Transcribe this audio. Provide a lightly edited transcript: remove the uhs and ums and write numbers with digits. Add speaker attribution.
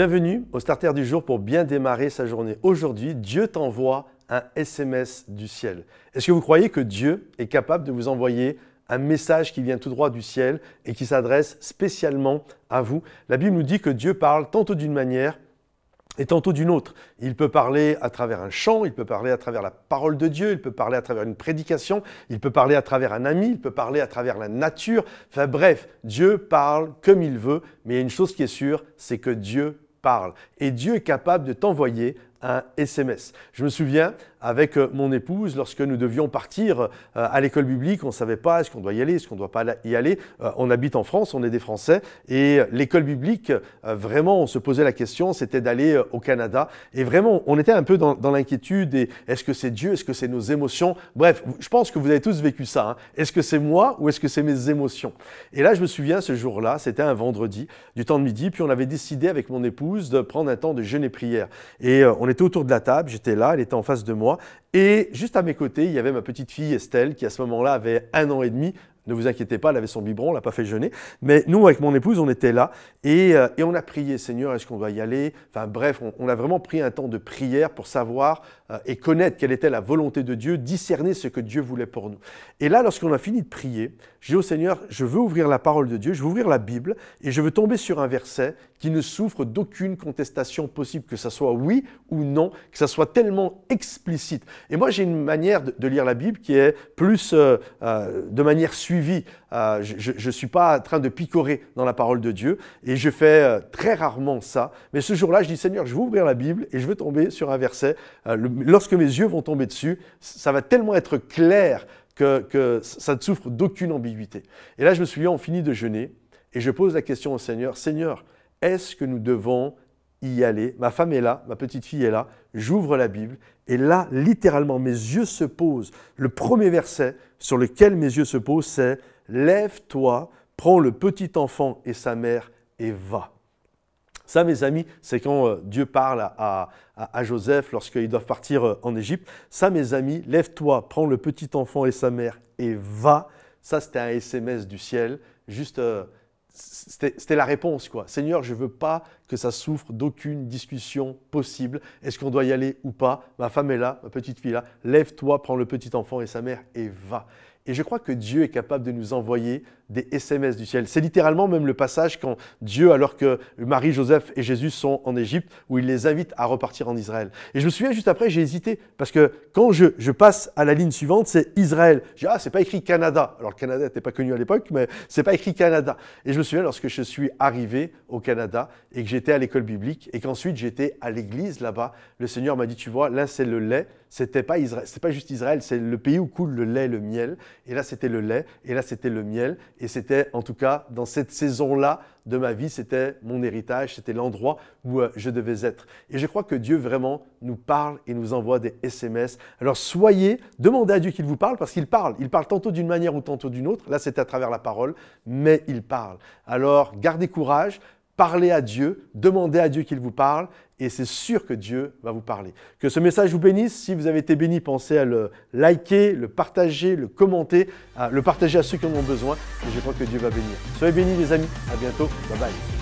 Speaker 1: Bienvenue au Starter du jour pour bien démarrer sa journée. Aujourd'hui, Dieu t'envoie un SMS du ciel. Est-ce que vous croyez que Dieu est capable de vous envoyer un message qui vient tout droit du ciel et qui s'adresse spécialement à vous? La Bible nous dit que Dieu parle tantôt d'une manière et tantôt d'une autre. Il peut parler à travers un chant, il peut parler à travers la parole de Dieu, il peut parler à travers une prédication, il peut parler à travers un ami, il peut parler à travers la nature. Enfin bref, Dieu parle comme il veut, mais il y a une chose qui est sûre, c'est que Dieu parle. Et Dieu est capable de t'envoyer un SMS. Je me souviens avec mon épouse, lorsque nous devions partir à l'école biblique, on ne savait pas est-ce qu'on doit y aller, est-ce qu'on ne doit pas y aller. On habite en France, on est des Français, et l'école biblique, vraiment, on se posait la question, c'était d'aller au Canada. Et vraiment, on était un peu dans l'inquiétude, et est-ce que c'est Dieu, est-ce que c'est nos émotions? Bref, je pense que vous avez tous vécu ça. Hein. Est-ce que c'est moi ou est-ce que c'est mes émotions? Et là, je me souviens, ce jour-là, c'était un vendredi, du temps de midi, puis on avait décidé avec mon épouse de prendre un temps de jeûne et prière. Et on était autour de la table, j'étais là, elle était en face de moi. Et juste à mes côtés, il y avait ma petite fille Estelle qui à ce moment-là avait 1 an et demi. Ne vous inquiétez pas, elle avait son biberon, on ne l'a pas fait jeûner. Mais nous, avec mon épouse, on était là et on a prié, Seigneur, est-ce qu'on doit y aller? Enfin bref, on a vraiment pris un temps de prière pour savoir et connaître quelle était la volonté de Dieu, discerner ce que Dieu voulait pour nous. Et là, lorsqu'on a fini de prier, j'ai dit au Seigneur, je veux ouvrir la parole de Dieu, je veux ouvrir la Bible et je veux tomber sur un verset qui ne souffre d'aucune contestation possible, que ça soit oui ou non, que ça soit tellement explicite. Et moi, j'ai une manière de lire la Bible qui est plus de manière suivie. Je ne suis pas en train de picorer dans la parole de Dieu et je fais très rarement ça. Mais ce jour-là, je dis, Seigneur, je veux ouvrir la Bible et je veux tomber sur un verset. Lorsque mes yeux vont tomber dessus, ça va tellement être clair que ça ne souffre d'aucune ambiguïté. Et là, je me souviens, on finit de jeûner et je pose la question au Seigneur, Seigneur, est-ce que nous devons y aller? Ma femme est là, ma petite fille est là, j'ouvre la Bible et là, littéralement, mes yeux se posent. Le premier verset sur lequel mes yeux se posent, c'est « Lève-toi, prends le petit enfant et sa mère et va ». Ça, mes amis, c'est quand Dieu parle à Joseph lorsqu'ils doivent partir en Égypte. Ça, mes amis, lève-toi, prends le petit enfant et sa mère et va. Ça, c'était un SMS du ciel. Juste, c'était la réponse, quoi. Seigneur, je ne veux pas que ça souffre d'aucune discussion possible. Est-ce qu'on doit y aller ou pas? Ma femme est là, ma petite fille est là. Lève-toi, prends le petit enfant et sa mère et va. Et je crois que Dieu est capable de nous envoyer des SMS du ciel. C'est littéralement même le passage quand Dieu, alors que Marie, Joseph et Jésus sont en Égypte, où il les invite à repartir en Israël. Et je me souviens juste après, j'ai hésité, parce que quand je passe à la ligne suivante, c'est Israël. Je dis, c'est pas écrit Canada. Alors le Canada n'était pas connu à l'époque, mais c'est pas écrit Canada. Et je me souviens lorsque je suis arrivé au Canada et que j'étais à l'école biblique et qu'ensuite j'étais à l'église là-bas, le Seigneur m'a dit, tu vois, là c'est le lait. C'était pas Israël, c'est pas juste Israël, c'est le pays où coule le lait et le miel. Et là, c'était le lait, et là, c'était le miel. Et c'était, en tout cas, dans cette saison-là de ma vie, c'était mon héritage, c'était l'endroit où je devais être. Et je crois que Dieu vraiment nous parle et nous envoie des SMS. Alors demandez à Dieu qu'il vous parle, parce qu'il parle. Il parle tantôt d'une manière ou tantôt d'une autre. Là, c'était à travers la parole, mais il parle. Alors, gardez courage. Parlez à Dieu, demandez à Dieu qu'il vous parle et c'est sûr que Dieu va vous parler. Que ce message vous bénisse. Si vous avez été béni, pensez à le liker, le partager, le commenter, le partager à ceux qui en ont besoin et je crois que Dieu va bénir. Soyez bénis les amis, à bientôt, bye bye.